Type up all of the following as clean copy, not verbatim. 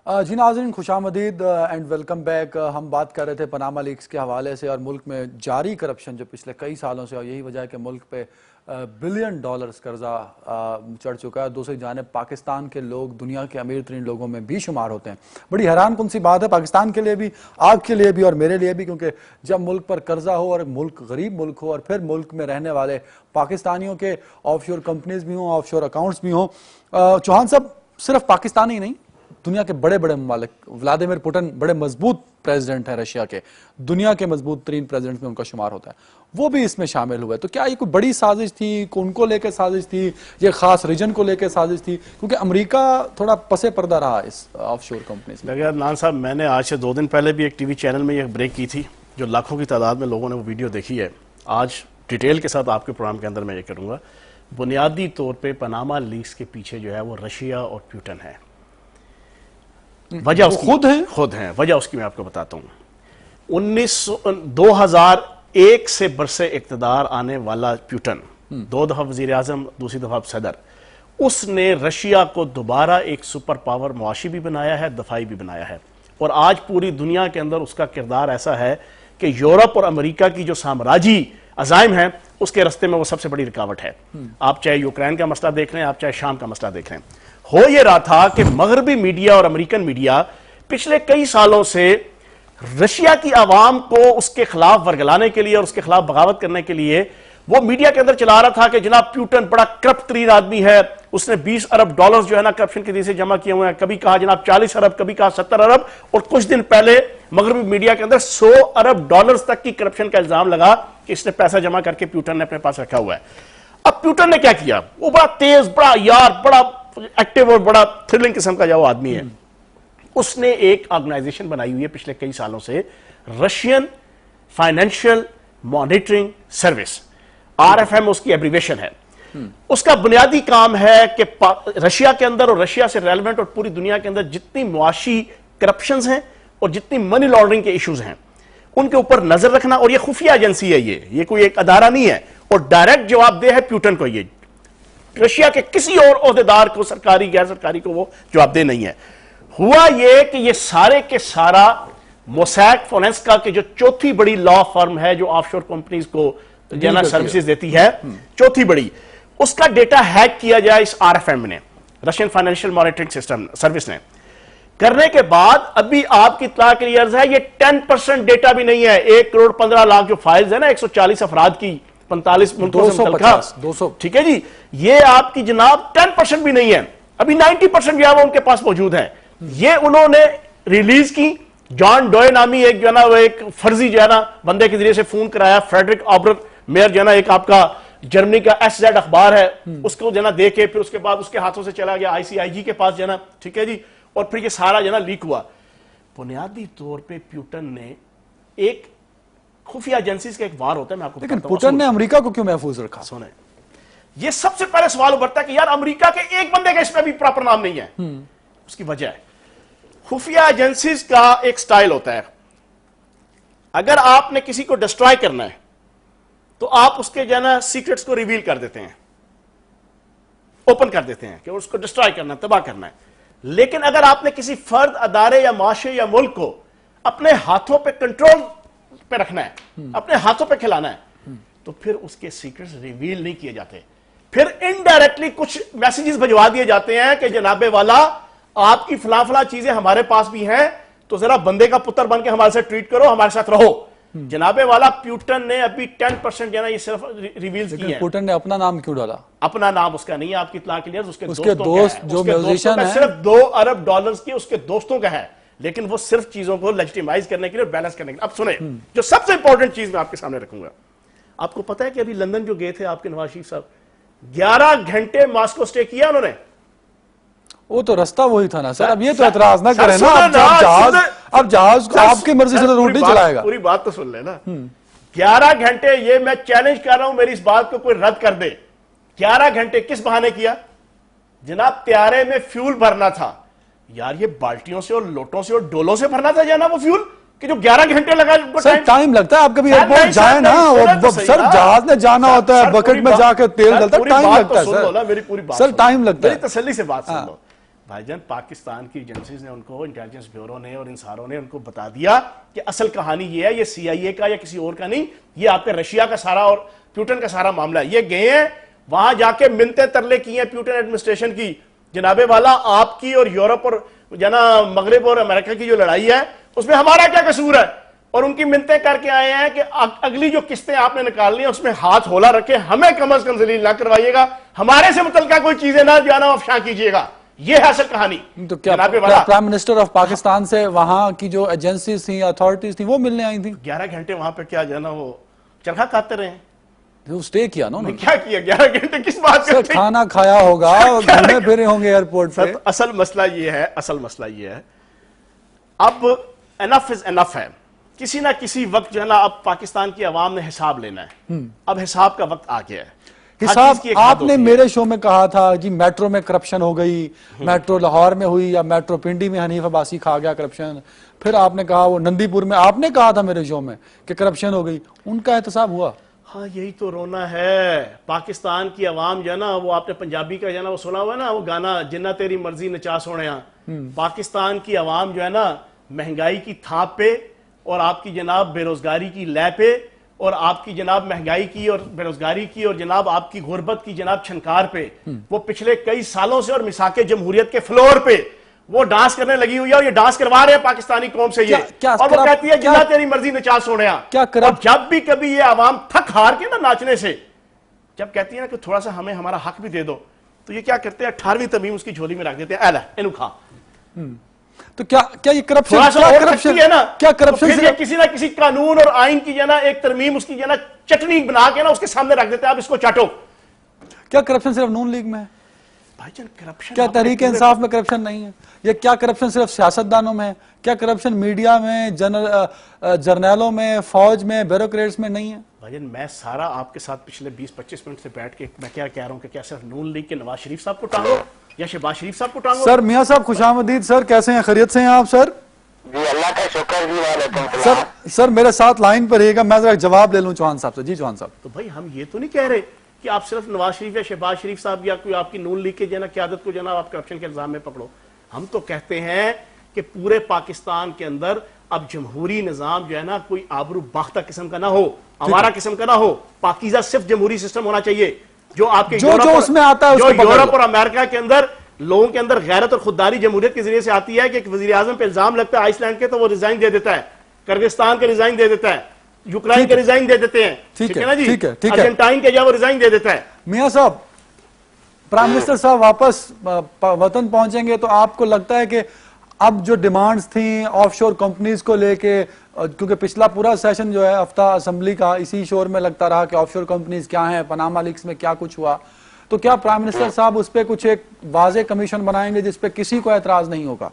جی ناظرین خوش آمدید اینڈ ویلکم بیک. ہم بات کر رہے تھے پاناما لیکس کے حوالے سے اور ملک میں جاری کرپشن جو پچھلے کئی سالوں سے، اور یہی وجہ ہے کہ ملک پہ بلین ڈالرز قرضہ چڑھ چکا ہے. دوسری جانب پاکستان کے لوگ دنیا کے امیر ترین لوگوں میں بھی شمار ہوتے ہیں. بڑی حیران کن سی بات ہے پاکستان کے لیے بھی، آپ کے لیے بھی اور میرے لیے بھی، کیونکہ جب ملک پر قرضہ ہو اور ملک غریب ملک ہو اور پھر ملک میں رہنے والے پاکستانیوں کے آف شور کمپنیز بھی ہوں، آف شور اکاؤنٹس بھی ہوں. چوہان صاحب صرف پاکستانی نہیں، دنیا کے بڑے بڑے ممالک، ولادیمیر پوٹن بڑے مضبوط پریزیڈنٹ ہیں رشیا کے، دنیا کے مضبوط ترین پریزیڈنٹ میں ان کا شمار ہوتا ہے، وہ بھی اس میں شامل ہوئے. تو کیا یہ کوئی بڑی سازش تھی، ان کو لے کے سازش تھی، یہ خاص ریجن کو لے کے سازش تھی؟ کیونکہ امریکہ تھوڑا پس پردہ رہا اس آف شور کمپنیز میں. دیکھیں نان صاحب، میں نے آج سے 2 دن پہلے بھی ایک ٹی وی چینل میں یہ بریک کی تھی، جو لاکھوں کی تعداد میں لوگوں نے وہ ویڈیو دیکھی ہے. آج ڈیٹیل کے ساتھ آپ کے پروگرام کے اندر میں یہ کروں گا. بنیادی طور پہ پاناما لیکس کے پیچھے جو ہے وہ رشیا اور پیوٹن ہے. وجہ خود ہیں. وجہ اس کی میں آپ کو بتاتا ہوں. 2001 سے برسے اقتدار آنے والا پیوٹن، 2 دفعہ وزیر اعظم، دوسری دفعہ صدر، اس نے رشیا کو دوبارہ ایک سپر پاور معاشی بھی بنایا ہے، دفاعی بھی بنایا ہے. اور آج پوری دنیا کے اندر اس کا کردار ایسا ہے کہ یورپ اور امریکہ کی جو سامراجی عزائم ہیں اس کے رستے میں وہ سب سے بڑی رکاوٹ ہے. آپ چاہے یوکرین کا مسئلہ دیکھ رہے ہیں، آپ چاہے شام کا مسئلہ دیکھ رہے ہیں. ہو یہ رہا تھا کہ مغربی میڈیا اور امریکن میڈیا پچھلے کئی سالوں سے رشیا کی عوام کو اس کے خلاف ورگلانے کے لیے اور اس کے خلاف بغاوت کرنے کے لیے وہ میڈیا کے اندر چلا رہا تھا کہ جناب پیوٹن بڑا کرپٹ ترین آدمی ہے، اس نے 20 ارب ڈالرز جو ہے نا کرپشن کے ذریعے سے جمع کیے ہوئے ہیں. کبھی کہا جناب 40 ارب، کبھی کہا 70 ارب، اور کچھ دن پہلے مغربی میڈیا کے اندر 100 ارب ڈالرز تک کی کرپشن کا الزام لگا کہ اس نے پیسہ جمع کر کے پیوٹن نے اپنے پاس رکھا ہوا ہے. اب پیوٹن نے کیا کیا؟ وہ بڑا تیز، بڑا یار، بڑا ایکٹیو اور بڑا تھرلنگ قسم کا جو آدمی ہے. اس نے ایک آرگنائزیشن بنائی ہوئی ہے پچھلے کئی سالوں سے، Russian financial monitoring service, RFM اس کی ایبریویشن ہے. اس کا بنیادی کام ہے کہ رشیا کے اندر اور رشیا سے ریلیونٹ اور پوری دنیا کے اندر جتنی معاشی کرپشنز ہیں اور جتنی منی لانڈرنگ کے ایشوز ہیں ان کے اوپر نظر رکھنا. اور یہ خفیہ ایجنسی ہے، یہ کوئی ایک ادارہ نہیں ہے، اور ڈائریکٹ جواب دہ ہے پیوٹن کو. یہ رشیا کے کسی اور عہدیدار کو، سرکاری غیر سرکاری کو، وہ جواب دہ نہیں ہے. ہوا یہ کہ یہ سارے کے سارا موسیک فونسکا کے جو چوتھی بڑی لا فرم ہے جو آف شور کمپنیز کو جنرل سروسز دیتی ہے، چوتھی بڑی، اس کا ڈیٹا ہیک کیا جائے اس RFM نے، Russian financial monitoring system service نے. کرنے کے بعد ابھی آپ کی اطلاع کے لیے عرض ہے، یہ 10% ڈیٹا بھی نہیں ہے. 1,15,00,000 جو فائلز ہیں نا 140 افراد کی 45 ملکوں سے متعلقہ، 200 ٹھیک ہے جی، یہ آپ کی جناب 10% بھی نہیں ہے. ابھی 90% جو ہے وہ ان کے پاس موجود ہیں. یہ انہوں نے ریلیز کی. جان ڈوئے نامی ایک جو ہے نا وہ ایک فرضی جو ہے نا بندے کے ذریعے سے فون کرایا. فریڈرک آبرر میئر جو ہے نا، ایک آپ کا جرمنی کا SZ اخبار ہے، اس کو جو ہے نا دے کے پھر اس کے بعد اس کے ہاتھوں سے چلا گیا ICIG کے پاس جو ہے نا، ٹھیک ہے جی، اور پھر یہ سارا جو ہے نا لیک ہوا. بنیادی طور پہ پیوٹن نے ایک خفیہ ایجنسیز کا ایک وار ہوتا ہے، میں آپ کو لیکن پوٹن نے امریکہ کو کیوں محفوظ رکھا؟ سنیں، یہ سب سے پہلے سوال ابھرتا ہے کہ یار امریکہ کے ایک بندے کا اس میں بھی پراپر نام نہیں ہے. اس کی وجہ ہے خفیہ ایجنسیز کا ایک سٹائل ہوتا ہے. اگر آپ نے کسی کو ڈسٹرائے کرنا ہے تو آپ اس کے جو ہے نا سیکرٹس کو ریویل کر دیتے ہیں، اوپن کر دیتے ہیں کہ اس کو ڈسٹرائے کرنا ہے، تباہ کرنا ہے. لیکن اگر آپ نے کسی فرد، ادارے یا معاشرے یا ملک کو اپنے ہاتھوں پہ کنٹرول پہ رکھنا ہے، اپنے ہاتھوں پہ کھلانا ہے، تو پھر اس کے سیکرٹس ریویل نہیں کیے جاتے. پھر انڈائریکٹلی کچھ میسیجز بھجوا دیے جاتے ہیں کہ جناب والا آپ کی فلاں فلاں چیزیں ہمارے پاس بھی ہیں، تو ذرا بندے کا پتر بن کے ہمارے سے ٹریٹ کرو، ہمارے ساتھ رہو. جناب والا پیوٹن نے ابھی 10% جو ہے نا یہ صرف ریویلز کی ہیں. پوٹن نے اپنا نام کیوں ڈالا؟ اپنا نام اس کا نہیں ہے، آپ کی اطلاع کے لیے اس کے دوست جو میوزیشین ہیں، صرف 2 ارب ڈالرز کی اس کے دوستوں کا ہے. لیکن وہ صرف چیزوں کو لیجیٹیمائز کرنے کے لیے اور بیلنس کرنے کے لیے. اب سنیں، جو سب سے امپورٹنٹ چیز میں آپ کے سامنے رکھوں گا. آپ کو پتا ہے کہ ابھی لندن جو گئے تھے آپ کے نواز شریف صاحب، 11 گھنٹے ماسکو سٹے کیا انہوں نے. وہ تو رستہ وہی تھا نا سر. اب یہ تو اعتراض نہ کریں نا، اب جہاز آپ کی مرضی سے روٹ نہیں چلائے گا. پوری بات تو سن لے نا. 11 گھنٹے، یہ میں چیلنج کر رہا ہوں میری اس بات کو کوئی رد کر دے. 11 گھنٹے کس بہانے کیا؟ جناب طیارے میں فیول بھرنا تھا. یار یہ بالٹیوں سے اور لوٹوں سے اور ڈولوں سے بھرنا تھا جانا وہ فیول، کہ جو 11 گھنٹے لگا. سر ٹائم لگتا ہے، آپ کبھی ایئرپورٹ جائیں نا، سر جہاز میں جانا ہوتا ہے، بکٹ میں جا کے تیل ڈلتا ہے، ٹائم لگتا ہے سر. میری پوری بات سر ٹائم لگتا ہے. میری تسلی سے بات سن لو. بھائی جان پاکستان کی ایجنسیز نے ان کو, انٹیلیجنس بیورو نے اور ان ساروں نے ان کو بتا دیا کہ اصل کہانی یہ ہے, یہ سی آئی اے کا یا کسی اور کا نہیں, یہ آپ کے رشیا کا سارا اور پیوٹن کا سارا معاملہ ہے. یہ گئے ہیں وہاں جا کے منتیں ترلے کی ہیں پیوٹن ایڈمنسٹریشن کی, جناب والا آپ کی اور یورپ اور مغرب اور امریکہ کی جو لڑائی ہے اس میں ہمارا کیا قصور ہے, اور ان کی منتیں کر کے آئے ہیں کہ اگلی جو قسطیں آپ نے نکالنی ہیں اس میں ہاتھ ہولا رکھے, ہمیں کم از کم ذلیل نہ کروائیے گا, ہمارے سے متعلقہ کوئی چیزیں نہ جانا افشاں کیجیے گا. یہ ہے اصل کہانی. تو کیا پرائم منسٹر آف پاکستان سے وہاں کی جو ایجنسیز تھیں, اتھارٹیز تھیں, وہ ملنے آئی تھیں؟ 11 گھنٹے وہاں پہ کیا جانا وہ چرخا کھاتے رہے ہیں. اسٹے کیا نا کیا کیا 11 گھنٹے کس بات کا؟ کھانا کھایا ہوگا, گھومے پھرے ہوں گے ایئرپورٹ پہ. اصل مسئلہ یہ ہے اب انف از انف ہے. کسی نہ کسی وقت جو ہے نا اب پاکستان کی عوام نے حساب لینا ہے. اب حساب کا وقت آ گیا ہے. حساب آپ نے میرے شو میں کہا تھا جی میٹرو میں کرپشن ہو گئی, میٹرو لاہور میں ہوئی یا میٹرو پنڈی میں حنیف عباسی کھا گیا کرپشن. پھر آپ نے کہا وہ نندی پور میں, آپ نے کہا تھا میرے شو میں کہ کرپشن ہو گئی, ان کا احتساب ہوا. ہاں یہی تو رونا ہے. پاکستان کی عوام جو ہے نا, وہ آپ نے پنجابی کا جو ہے نا وہ سنا ہوا ہے نا وہ گانا, جنہ تیری مرضی نچا سونیا. پاکستان کی عوام جو ہے نا مہنگائی کی تھاپ پہ اور آپ کی جناب بے روزگاری کی لے پہ اور آپ کی جناب مہنگائی کی اور بے روزگاری کی اور جناب آپ کی غربت کی جناب چھنکار پہ وہ پچھلے کئی سالوں سے اور مساق جمہوریت کے فلور پہ وہ ڈانس کرنے لگی ہوئی ہے, اور یہ ڈانس کروا رہے ہیں پاکستانی قوم سے یہ, اور وہ کہتی ہے جنہ تیری مرضی نچا سونیا. اور جب بھی کبھی یہ عوام تھک ہار کے نا ناچنے سے جب کہتی ہے نا کہ تھوڑا سا ہمیں ہمارا حق بھی دے دو, تو یہ کیا کرتے ہیں 18ویں تمیم اس کی جھولی میں رکھ دیتے ہیں, ایلا اینو کھا. تو کیا یہ کرپشن ہے نا, کیا کرپشن کسی نہ کسی قانون اور آئین کی جو ہے نا ایک ترمیم اس کی جو ہے نا چٹنی بنا کے نا اس کے سامنے رکھ دیتے ہیں, آپ اس کو چاٹو. کیا کرپشن صرف نون لیگ میں ہے؟ بھائی جان کرپشن کیا تحریک انصاف میں کرپشن نہیں ہے؟ یہ کیا کرپشن صرف سیاستدانوں میں ہے؟ کیا کرپشن میڈیا میں, جرنیلوں میں, فوج میں, بیوروکریٹس میں نہیں ہے؟ بھائی جان میں سارا آپ کے ساتھ پچھلے 20-25 منٹ سے بیٹھ کے میں کیا کہہ رہا ہوں کہ کیا صرف نون لیگ کے نواز شریف صاحب کو ٹانگو یا شہباز شریف صاحب کو ٹانگو. سر میاں صاحب خوش آمدید سر, کیسے ہیں, خیریت سے ہیں آپ سر؟ جی اللہ کا شکر جی, وعلیکم السلام. سر میرے ساتھ لائن پر رہیے گا, میں ذرا جواب لے لوں چوہان صاحب سے. جی چوہان صاحب. تو بھائی ہم یہ تو نہیں کہہ رہے کہ آپ صرف نواز شریف یا شہباز شریف صاحب یا کوئی آپ کی نون لیگ کے جو ہے نا قیادت کو جو ہے نا آپ کرپشن کے الزام میں پکڑو. ہم تو کہتے ہیں کہ پورے پاکستان کے اندر اب جمہوری نظام جو ہے نا کوئی آبرو باختہ قسم کا نہ ہو, ہمارا قسم کا نہ ہو, پاکیزہ صرف جمہوری سسٹم ہونا چاہیے جو آپ کے یورپ اور امریکہ کے اندر لوگوں کے اندر غیرت اور خودداری جمہوریت کے ذریعے سے آتی ہے کہ ایک وزیر اعظم پہ الزام لگتا ہے آئس لینڈ کے تو وہ ریزائن دے دیتا ہے, کرغستان کے ریزائن دے دیتا ہے, یوکرائن کے ریزائن دے دیتے ہیں, ٹھیک ہے نا جی, ارجنٹائن کے جب وہ ریزائن دے دیتا ہے. میاں صاحب پرائم منسٹر صاحب واپس وطن پہنچیں گے تو آپ کو لگتا ہے کہ اب جو ڈیمانڈز تھیں آف شور کمپنیز کو لے کے, کیونکہ پچھلا پورا سیشن جو ہے ہفتہ اسمبلی کا اسی شور میں لگتا رہا کہ آف شور کمپنیز کیا ہیں, پاناما لیکس میں کیا کچھ ہوا, تو کیا پرائم منسٹر صاحب اس پہ کچھ ایک واضح کمیشن بنائیں گے جس پہ کسی کو اعتراض نہیں ہوگا؟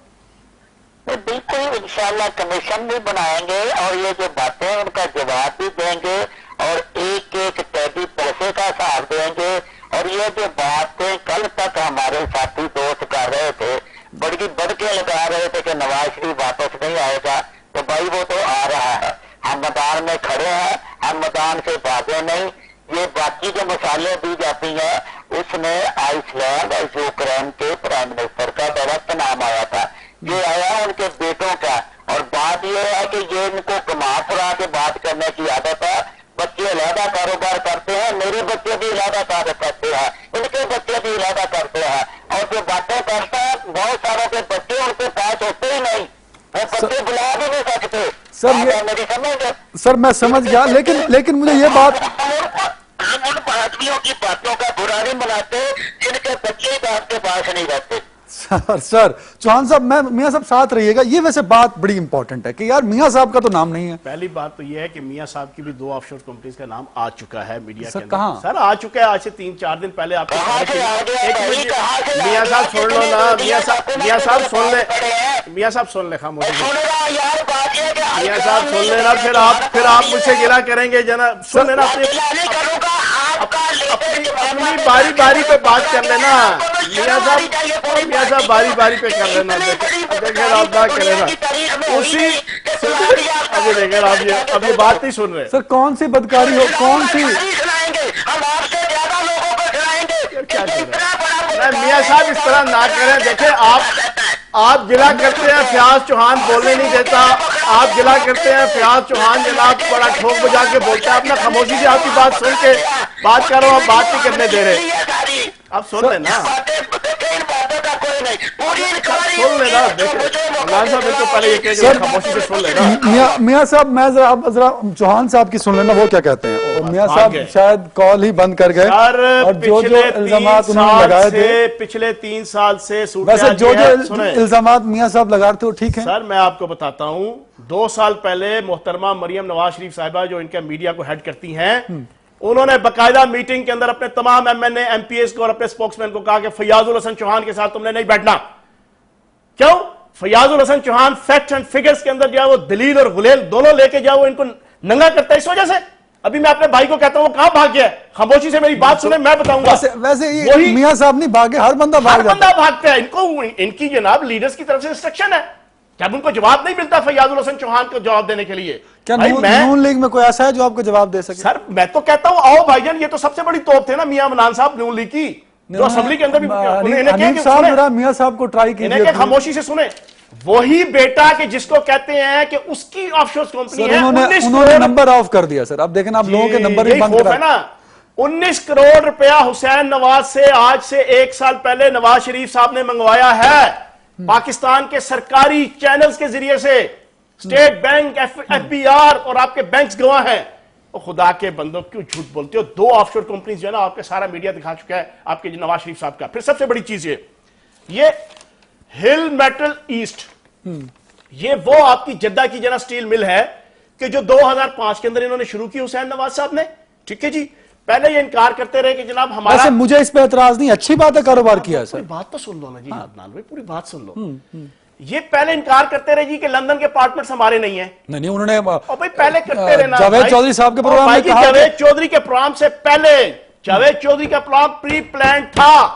بالکل انشاءاللہ کمیشن بھی بنائیں گے اور یہ جو باتیں ان کا جواب بھی دیں گے اور ایک ایک قیدی پیسے کا حساب دیں گے. اور یہ جو باتیں کل تک ہمارے ساتھی دوست کر رہے تھے, بڑی بڑھ کے لگا رہے تھے کہ نواز شریف واپس نہیں آئے گا, تو بھائی وہ تو آ رہا ہے. ہم میدان میں کھڑے ہیں, ہم میدان سے بھاگے نہیں. یہ باقی جو مثالیں دی جاتی ہیں اس میں آئس لینڈ اور یوکرین کے پرائم منسٹر کا ڈائریکٹ نام آیا تھا, یہ آیا ان کے بیٹوں کا. اور بات یہ ہے کہ یہ ان کو کما پھرا کے بات کرنے کی عادت ہے. بچے علیحدہ کاروبار کرتے ہیں, میرے بچے بھی علیحدہ کاروبار کرتے ہیں, ان کے بچے بھی علیحدہ کرتے ہیں, اور جو باتیں کرتا ہے بہت ساروں کے بچے ان کے پاس ہوتے ہی نہیں, وہ بچے بلا بھی نہیں سکتے. میری سمجھ سر میں سمجھ گیا, لیکن مجھے یہ بات, ہم ان آدمیوں کی باتوں کا برا نہیں مناتے جن کے بچے آپ کے پاس نہیں رہتے. سر چوہان صاحب میاں صاحب ساتھ رہیے گا, یہ ویسے بات بڑی امپورٹنٹ ہے کہ یار میاں صاحب کا تو نام نہیں ہے. پہلی بات تو یہ ہے کہ میاں صاحب کی بھی 2 آف شور کمپنیز کا نام آ چکا ہے میڈیا کے اندر. کہاں سر آ چکا ہے, آج سے 3-4 دن پہلے آپ میاں صاحب چھوڑ لو نا, میاں صاحب سن لیں, میاں صاحب سن لیں, خاموش میاں صاحب سن لینا, پھر آپ مجھ سے گلا کریں گے جناب. سن لینا, اپنی باری باری پہ بات کر لینا میاں صاحب, باری باری پہ کر لینا. دیکھیں آپ نہ کرے نا اسی, ابھی دیکھیں آپ اب یہ بات نہیں سن رہے. سر کون سی بدکاری ہو, کون سی, میاں صاحب اس طرح نہ کریں. دیکھیں آپ گلا کرتے ہیں فیاض چوہان بولنے نہیں دیتا, آپ گلا کرتے ہیں فیاض چوہان جناب بڑا ٹھوک بجا کے بولتا ہے. اپنا خاموشی سے آپ کی بات سن کے بات کر رہا ہوں, آپ بات نہیں کرنے دے رہے. آپ سن لیں نا, سن لیں نا. دیکھیں عمران صاحب بالکل پہلے یہ کہہ کہ خاموشی سے سن لیں نا. میاں صاحب میں ذرا چوہان صاحب کی سن لینا وہ کیا کہتے ہیں. میاں صاحب شاید کال ہی بند کر گئے, اور جو الزامات انہوں نے لگائے تھے پچھلے 3 سال سے ویسے جو الزامات میاں صاحب لگا رہے تھے وہ ٹھیک ہیں سر. میں آپ کو بتاتا ہوں 2 سال پہلے محترمہ مریم نواز شریف صاحبہ جو ان کے میڈیا کو ہیڈ کرتی ہیں, انہوں نے باقاعدہ میٹنگ کے اندر اپنے تمام M N A M P S کو اور اپنے اسپوکس مین کو کہا کہ فیاض الحسن چوہان کے ساتھ تم نے نہیں بیٹھنا. کیوں؟ فیاض الحسن چوہان فیکٹ اینڈ فگرز کے اندر جاؤ وہ دلیل اور غلیل دونوں لے کے جاؤ ان کو ننگا کرتا ہے. اس وجہ سے ابھی میں اپنے بھائی کو کہتا ہوں وہ کہاں بھاگ گیا ہے, خاموشی سے میری بات سنیں میں بتاؤں گا. ویسے میاں صاحب نہیں بھاگے, ہر بندہ بھاگتا ہے. ان کی جناب لیڈرز کی طرف سے انسٹرکشن ہے, جب ان کو جواب نہیں ملتا فیاض الحسن چوہان کو جواب دینے کے لیے. کیا نون لیگ میں کوئی ایسا ہے جو آپ کو جواب دے سکے؟ سر میں تو کہتا ہوں آؤ بھائی جان, یہ تو سب سے بڑی توپ تھے نا میاں عمران صاحب نون لیگ کی, جو اسمبلی کے اندر بھی میاں صاحب کو ٹرائی کیجئے, خاموشی سے سنیں. وہی بیٹا کہ جس کو کہتے ہیں کہ اس کی آف شور کمپنی ہے, انہوں نے نمبر آف کر دیا. سر اب دیکھیں آپ لوگوں کے نمبر بھی بند کر ہے نا. 19 کروڑ روپیہ حسین نواز سے آج سے 1 سال پہلے نواز شریف صاحب نے منگوایا ہے پاکستان کے سرکاری چینلز کے ذریعے سے. State Bank, F B R اور آپ کے بینکس گواہ ہیں. خدا کے بندوں کیوں جھوٹ بولتے ہو؟ 2 آف شور کمپنیز جو ہے نا آپ کے سارا میڈیا دکھا چکا ہے آپ کے نواز شریف صاحب کا. پھر سب سے بڑی چیز یہ ہل میٹل ایسٹ, یہ وہ آپ کی جدہ کی جنا سٹیل مل ہے کہ جو 2005 کے اندر انہوں نے شروع کی حسین نواز صاحب نے. ٹھیک ہے جی, پہلے یہ انکار کرتے رہے کہ جناب ہمارا. ویسے مجھے اس پہ اعتراض نہیں, اچھی بات ہے کاروبار کیا ہے سر. پوری بات تو سن لو نا جی عدنان بھائی, پوری بات سن لو. یہ پہلے انکار کرتے رہے جی کہ لندن کے اپارٹمنٹس ہمارے نہیں ہیں. نہیں انہوں نے اور بھائی پہلے کرتے رہے نا. جاوید چودھری صاحب کے پروگرام میں کہا, جاوید چودھری کے پروگرام سے پہلے جاوید چودھری کا پروگرام پری پلان تھا.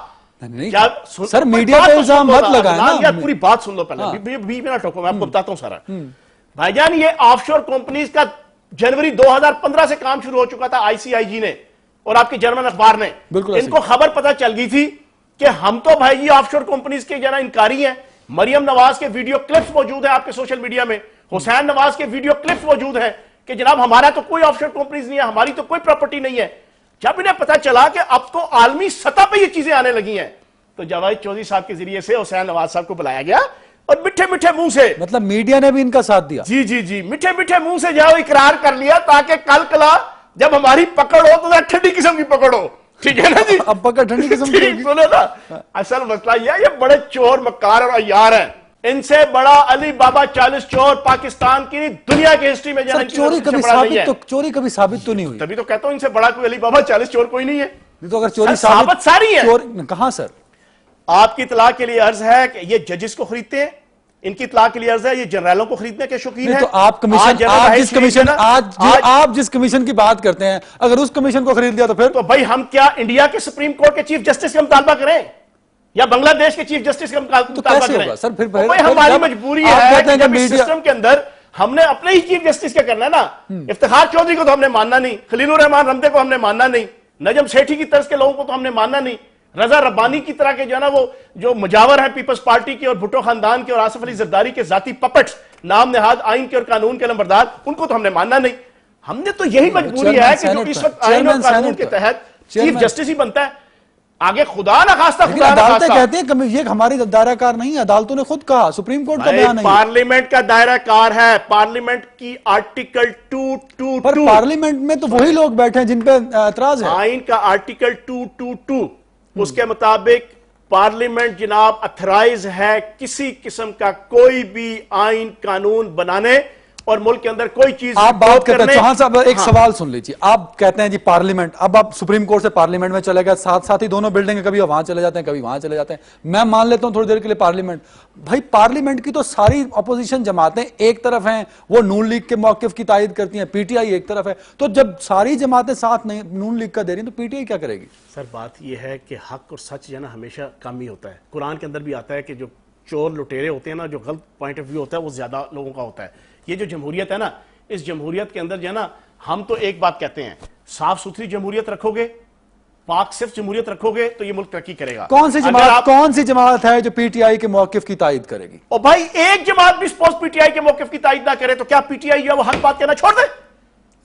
سر میڈیا پہ الزام مت لگائیں نا. یار پوری بات سن لو پہلے, 20 منٹ ٹوکو, میں آپ کو بتاتا ہوں سارا. بھائی جان یہ آف شور کمپنیز کا جنوری 2015 سے کام شروع ہو چکا تھا آئی سی آئی جی نے اور آپ کے جرمن اخبار نے. ان کو خبر پتہ چل گئی تھی کہ ہم تو بھائی جی آف شور کمپنیز کے جنا انکاری ہیں. مریم نواز کے ویڈیو کلپس موجود ہیں آپ کے سوشل میڈیا میں, حسین نواز کے ویڈیو کلپس موجود ہیں کہ جناب ہمارا تو کوئی آف شور کمپنیز نہیں ہے, ہماری تو کوئی پراپرٹی نہیں ہے. جب انہیں پتا چلا کہ اب تو عالمی سطح پہ یہ چیزیں آنے لگی ہیں تو جاوید چودھری صاحب کے ذریعے سے حسین نواز صاحب کو بلایا گیا اور میٹھے میٹھے منہ سے, مطلب میڈیا نے بھی ان کا ساتھ دیا. جی میٹھے میٹھے منہ سے جاؤ اقرار کر لیا تاکہ کل کلا جب ہماری پکڑ ہو تو ٹھنڈی قسم کی پکڑ ہو. ٹھیک ہے نا جی, اب پکڑ ٹھنڈی قسم کی سنو نا. اصل مسئلہ یہ بڑے چور مکار اور عیار ہیں. ان سے بڑا علی بابا 40 چور پاکستان کی دنیا کی ہسٹری میں چوری کبھی ثابت تو نہیں ہوئی. تبھی تو کہتا ہوں ان سے بڑا کوئی علی بابا 40 چور کوئی نہیں ہے. تو اگر چوری ثابت ساری ہے. کہاں سر؟ آپ کی اطلاع کے لیے عرض ہے کہ یہ ججز کو خریدتے ہیں, ان کی اطلاع کے لیے عرض ہے یہ جنرلوں کو خریدنے کے شوقین ہیں. تو آپ جس کمیشن کی بات کرتے ہیں اگر اس کمیشن کو خرید لیا تو پھر تو بھائی ہم کیا انڈیا کے سپریم کورٹ کے چیف جسٹس کا مطالبہ کریں یا بنگلہ دیش کے چیف جسٹس کا مطالبہ کریں؟ ہماری مجبوری ہے کہ جب اس سسٹم کے اندر ہم نے اپنے ہی چیف جسٹس کا کرنا ہے نا. افتخار چودھری کو تو ہم نے ماننا نہیں, خلیل الرحمان رمدے کو ہم نے ماننا نہیں, نجم سیٹھی کی طرز کے لوگوں کو تو ہم نے ماننا نہیں, رضا ربانی کی طرح کے جو ہے نا وہ جو مجاور ہیں پیپلز پارٹی کے اور بھٹو خاندان کے اور آصف علی زرداری کے ذاتی پپٹس نام نہاد آئین کے اور قانون کے لمبردار, ان کو تو ہم نے ماننا نہیں. ہم نے تو یہی مجبوری ہے کہ جو اس وقت آئین اور قانون کے تحت چیف جسٹس ہی بنتا ہے. آگے خدا نہ خواستہ عدالتیں کہتے ہیں یہ ہماری دائرہ کار نہیں ہے, عدالتوں نے خود کہا, سپریم کورٹ کا بیان نہیں. پارلیمنٹ کا دائرہ کار ہے, پارلیمنٹ کی آرٹیکل 222 پر پارلیمنٹ میں تو وہی لوگ بیٹھے ہیں جن پہ اعتراض ہے. آئین کا آرٹیکل 222 اس کے مطابق پارلیمنٹ جناب اتھرائز ہے کسی قسم کا کوئی بھی آئین قانون بنانے اور ملک کے اندر کوئی چیز. آپ بات کرتے ہیں چوہان صاحب, ایک سوال سن لیجیے. آپ کہتے ہیں جی پارلیمنٹ, اب آپ سپریم کورٹ سے پارلیمنٹ میں چلے گئے, ساتھ ہی دونوں بلڈنگ کبھی وہاں چلے جاتے ہیں کبھی وہاں چلے جاتے ہیں. میں مان لیتا ہوں تھوڑی دیر کے لیے پارلیمنٹ, بھائی پارلیمنٹ کی تو ساری اپوزیشن جماعتیں ایک طرف ہیں, وہ نون لیگ کے موقف کی تائید کرتی ہیں, پی ٹی آئی ایک طرف ہے, تو جب ساری جماعتیں ساتھ نہیں نون لیگ کا دے رہی ہیں تو پی ٹی آئی کیا کرے گی؟ سر بات یہ ہے کہ حق اور سچ جو ہے نا ہمیشہ کم ہی ہوتا ہے. قرآن کے اندر بھی آتا ہے کہ جو چور لٹیرے ہوتے ہیں نا, جو غلط پوائنٹ آف ویو ہوتا ہے وہ زیادہ لوگوں کا ہوتا ہے. یہ جو جمہوریت ہے نا, اس جمہوریت کے اندر جو ہے نا ہم تو ایک بات کہتے ہیں, صاف ستھری جمہوریت رکھو گے پاک صرف جمہوریت رکھو گے تو یہ ملک ترقی کرے گا. کون سی جماعت ہے جو پی ٹی آئی کے موقف کی تائید کرے گی؟ اور بھائی ایک جماعت بھی سپوز پی ٹی آئی کے موقف کی تائید نہ کرے تو کیا پی ٹی آئی جو ہے وہ حق بات کہنا چھوڑ دے؟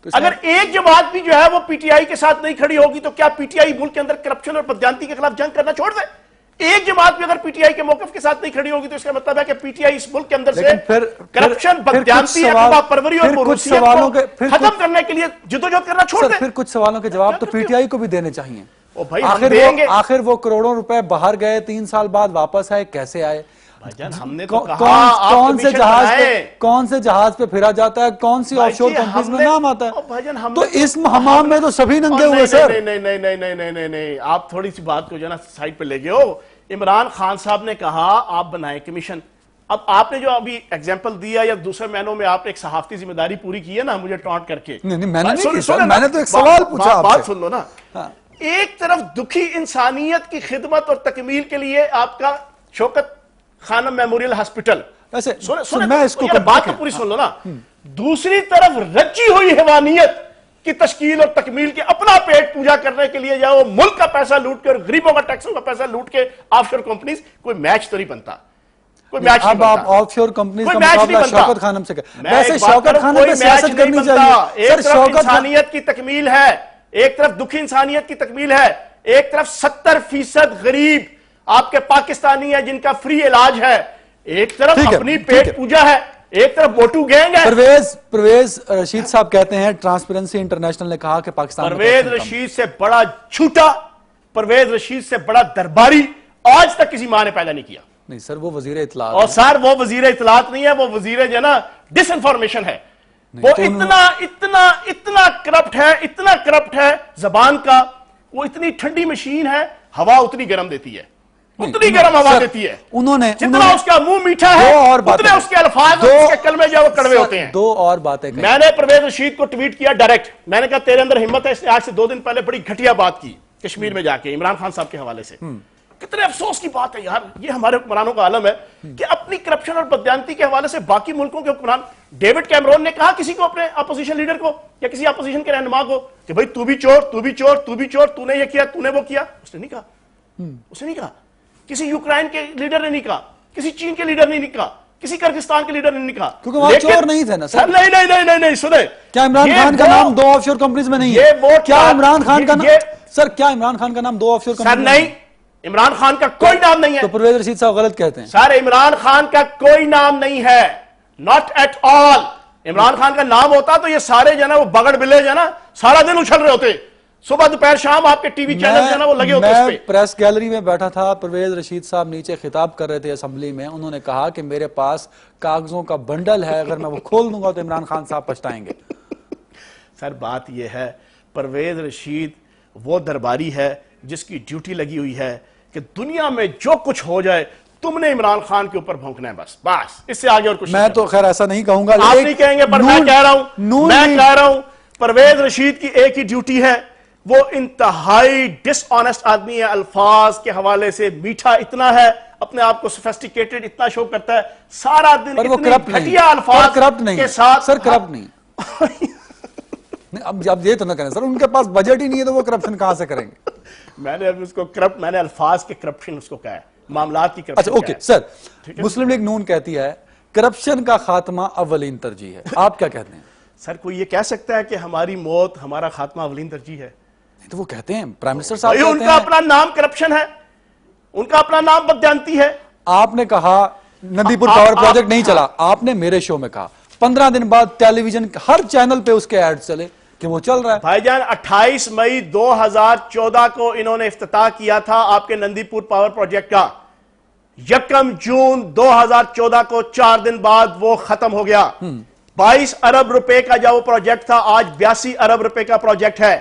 اگر ایک جماعت بھی جو ہے وہ پی ٹی آئی کے ساتھ نہیں کھڑی ہوگی تو کیا پی ٹی آئی ملک کے اندر کرپشن اور بددیانتی کے خلاف جنگ کرنا چھوڑ دے؟ ایک جماعت بھی اگر پی ٹی آئی کے موقف کے ساتھ نہیں کھڑی ہوگی تو اس کا مطلب ہے کہ پی ٹی آئی اس ملک کے اندر سے کرپشن، بددیانتی، اقوا پروری اور موروثیت کو ختم کرنے کے لیے جدوجہد کرنا چھوڑ دے. پھر کچھ سوالوں کے جواب تو پی ٹی آئی کو بھی دینے چاہیے. آخر وہ کروڑوں روپے باہر گئے، 3 سال بعد واپس آئے، کیسے آئے؟ ہم نے تو کہا کون سے جہاز پہ پھرا جاتا ہے، کون سی آف شور کمپنیز میں نام آتا ہے؟ تو اس حمام میں تو سبھی ننگے ہوئے سر. نہیں، آپ تھوڑی سی بات کو جو ہے نا سائٹ پہ لے گئے ہو. عمران خان صاحب نے کہا آپ بنائیں کمیشن. اب آپ نے جو ابھی ایگزامپل دیا یا دوسرے مہینوں میں آپ نے ایک صحافتی ذمہ داری پوری کی ہے نا مجھے ٹانٹ کر کے. نہیں میں نے نہیں کی سر، میں نے تو ایک سوال پوچھا آپ سے. بات سن لو نا. ایک طرف دکھی انسانیت کی خدمت اور تکمیل کے لیے آپ کا شوکت خانم میموریل ہاسپٹل، بات تو پوری سن لو نا. دوسری طرف رچی ہوئی حیوانیت کی تشکیل اور تکمیل کے اپنا پیٹ پوجا کرنے کے لیے جاؤ ملک کا پیسہ لوٹ کے اور غریبوں کا ٹیکسوں کا پیسہ لوٹ کے آف شور کمپنیز. کوئی میچ تو نہیں بنتا. اب آپ آف شور کمپنیز کا مقابلہ شوکت خانم سے کریں. ویسے شوکت خانم پہ سیاست کرنی چاہیے. ایک طرف انسانیت کی تکمیل ہے، ایک طرف دکھی انسانیت کی تکمیل ہے، ایک طرف 70% غریب آپ کے پاکستانی ہیں جن کا فری علاج ہے، ایک طرف اپنی پیٹ پوجا ہے، ایک طرف ووٹو گینگ ہے. پرویز رشید صاحب کہتے ہیں ٹرانسپیرنسی انٹرنیشنل نے کہا کہ پاکستان پرویز رشید سے بڑا جھوٹا، پرویز رشید سے بڑا درباری آج تک کسی ماں نے پیدا نہیں کیا. نہیں سر وہ وزیر اطلاعات، اور سر وہ وزیر اطلاعات نہیں ہے، وہ وزیر جو ہے نا ڈس انفارمیشن ہے. وہ اتنا کرپٹ ہے، اتنا کرپٹ ہے زبان کا. وہ اتنی ٹھنڈی مشین ہے، ہوا اتنی گرم دیتی ہے، اتنی گرم ہوا دیتی ہے. انہوں نے جتنا اس کا منہ میٹھا ہے اتنے اس کے الفاظ اور اس کے کلمے جو وہ کڑوے ہوتے ہیں. 2 اور باتیں میں نے پرویز رشید کو ٹویٹ کیا ڈائریکٹ. میں نے کہا تیرے اندر ہمت ہے. اس نے آج سے 2 دن پہلے بڑی گھٹیا بات کی کشمیر میں جا کے عمران خان صاحب کے حوالے سے. کتنے افسوس کی بات ہے یار، یہ ہمارے حکمرانوں کا عالم ہے کہ اپنی کرپشن اور بددیانتی کے حوالے سے باقی ملکوں کے حکمران. ڈیوڈ کیمرون نے کہا کسی کو، اپنے اپوزیشن لیڈر کو یا کسی اپوزیشن کے رہنما کو کہ بھائی تو بھی چور، تو بھی چور، تو بھی چور، تو نے یہ کیا، تو نے وہ کیا. اس نے نہیں کہا. اس نے نہیں کہا. کسی یوکرائن کے لیڈر نے نہیں کہا، کسی چین کے لیڈر نے نہیں کہا، کسی کرغستان کے لیڈر نے نہیں کہا، کیونکہ وہ چور نہیں تھے نا سر. نہیں سنیں. کیا عمران خان کا نام 2 آف شور کمپنیز میں نہیں ہے؟ کیا عمران خان کا نام سر، کیا عمران خان کا نام 2 آف شور کمپنیز میں نہیں؟ عمران خان کا کوئی نام نہیں ہے. تو پرویز رشید صاحب غلط کہتے ہیں. سر عمران خان کا کوئی نام نہیں ہے، not at all. Imran Khan کا نام ہوتا تو یہ سارے جو ہے نا وہ بگڑ بلے جو ہے نا سارا دن اچھل رہے ہوتے، صبح دوپہر شام آپ کے ٹی وی چینل جو ہے نا وہ لگے ہوتے اس پہ. میں پریس گیلری میں بیٹھا تھا، پرویز رشید صاحب نیچے خطاب کر رہے تھے اسمبلی میں. انہوں نے کہا کہ میرے پاس کاغذوں کا بنڈل ہے، اگر میں وہ کھول دوں گا تو عمران خان صاحب پچھتائیں گے. سر بات یہ ہے پرویز رشید وہ درباری ہے جس کی ڈیوٹی لگی ہوئی ہے کہ دنیا میں جو کچھ ہو جائے تم نے عمران خان کے اوپر بھونکنا ہے، بس اس سے آگے اور کچھ. میں تو خیر ایسا نہیں کہوں گا، آپ نہیں کہیں گے پر میں کہہ رہا ہوں پرویز رشید کی ایک ہی ڈیوٹی ہے، وہ انتہائی ڈس آنیسٹ آدمی ہے. الفاظ کے حوالے سے میٹھا اتنا ہے، اپنے آپ کو سوفیسٹیکیٹڈ اتنا شو کرتا ہے، سارا دن اتنی گھٹیا الفاظ کے ساتھ. سر کرپٹ نہیں. اب یہ تو نہ کریں سر، ان کے پاس بجٹ ہی نہیں ہے تو وہ کرپشن کہاں سے کریں گے؟ میں نے اس کو کرپٹ، میں نے الفاظ کے کرپشن اس کو کہا ہے، معاملات کی کرپشن. اچھا اوکے سر، مسلم لیگ نون کہتی ہے کرپشن کا خاتمہ اولین ترجیح ہے، آپ کیا کہتے ہیں؟ سر کوئی یہ کہہ سکتا ہے کہ ہماری موت ہمارا خاتمہ اولین ترجیح ہے؟ تو وہ کہتے ہیں، پرائم منسٹر صاحب کہتے ہیں. ان کا اپنا نام کرپشن ہے، ان کا اپنا نام بددیانتی ہے. آپ نے کہا ندی پور پاور پروجیکٹ نہیں چلا، آپ نے میرے شو میں کہا 15 دن بعد ٹیلی ویژن ہر چینل پہ اس کے ایڈ چلے کہ وہ چل رہا ہے. بھائی جان 28 مئی 2014 کو انہوں نے افتتاح کیا تھا آپ کے نندی پور پاور پروجیکٹ کا. 1 جون 2014 کو 4 دن بعد وہ ختم ہو گیا. 22 ارب روپے کا جو وہ پروجیکٹ تھا آج 82 ارب روپے کا پروجیکٹ ہے.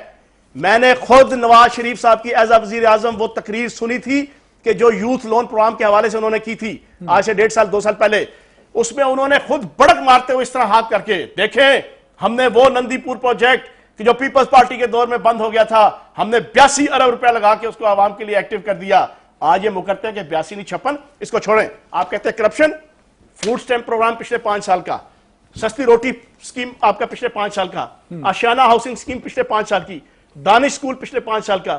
میں نے خود نواز شریف صاحب کی ایز وزیر اعظم وہ تقریر سنی تھی کہ جو یوتھ لون پروگرام کے حوالے سے انہوں نے کی تھی آج سے 1.5 سال 2 سال پہلے. اس میں انہوں نے خود بڑک مارتے ہوئے اس طرح ہاتھ کر کے دیکھیں ہم نے وہ نندی پور پروجیکٹ کہ جو پیپلز پارٹی کے دور میں بند ہو گیا تھا ہم نے 82 ارب روپے لگا کے اس کو عوام کے لیے ایکٹیو کر دیا. آج یہ مکرتے ہیں کہ 82 نہیں 56. اس کو چھوڑیں. آپ کہتے ہیں کرپشن. فوڈ سٹیمپ پروگرام پچھلے 5 سال کا، سستی روٹی سکیم آپ کا پچھلے 5 سال کا، آشیانہ ہاؤسنگ سکیم پچھلے 5 سال کی، دانش سکول پچھلے 5 سال کا،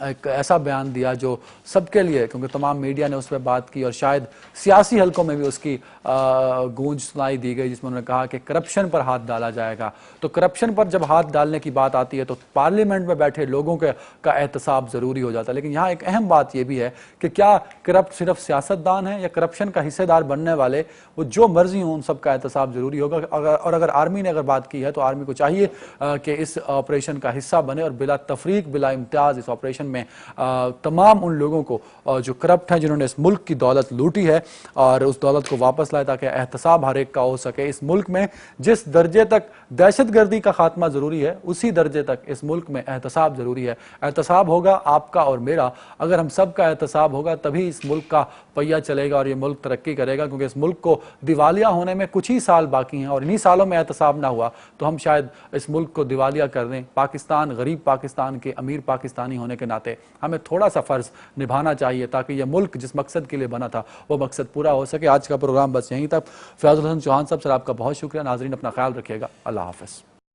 ایک ایسا بیان دیا جو سب کے لیے، کیونکہ تمام میڈیا نے اس پہ بات کی اور شاید سیاسی حلقوں میں بھی اس کی گونج سنائی دی گئی، جس میں انہوں نے کہا کہ کرپشن پر ہاتھ ڈالا جائے گا۔ تو کرپشن پر جب ہاتھ ڈالنے کی بات آتی ہے تو پارلیمنٹ میں بیٹھے لوگوں کا احتساب ضروری ہو جاتا ہے، لیکن یہاں ایک اہم بات یہ بھی ہے کہ کیا کرپٹ صرف سیاستدان ہیں یا کرپشن کا حصے دار بننے والے وہ جو مرضی ہوں ان سب کا احتساب ضروری ہوگا؟ اور اگر آرمی نے بات کی ہے تو آرمی کو چاہیے کہ اس آپریشن کا حصہ بنے اور بلا تفریق بلا امتیاز اس آپریشن میں تمام ان لوگوں کو جو کرپٹ ہیں، جنہوں نے اس ملک کی دولت لوٹی ہے، اور اس دولت کو واپس لائے تاکہ احتساب ہر ایک کا ہو سکے۔ اس ملک میں جس درجے تک دہشت گردی کا خاتمہ ضروری ہے اسی درجے تک اس ملک میں احتساب ضروری ہے۔ احتساب ہوگا آپ کا اور میرا، اگر ہم سب کا احتساب ہوگا تبھی اس ملک کا پہیہ چلے گا اور یہ ملک ترقی کرے گا، کیونکہ اس ملک کو دیوالیہ ہونے میں کچھ ہی سال باقی ہیں، اور انہی سالوں میں احتساب نہ ہوا تو ہم شاید اس ملک کو دیوالیہ کر دیں۔ پاکستان، غریب پاکستان کے امیر پاکستانی ہونے کے ناطے ہمیں تھوڑا سا فرض نبھانا چاہیے تاکہ یہ ملک جس مقصد کے لیے بنا تھا وہ مقصد پورا ہو سکے۔ آج کا پروگرام بس یہیں تک۔ فیاض الحسن چوہان صاحب، سر آپ کا بہت شکریہ۔ ناظرین اپنا خیال رکھیے گا، اللہ حافظ۔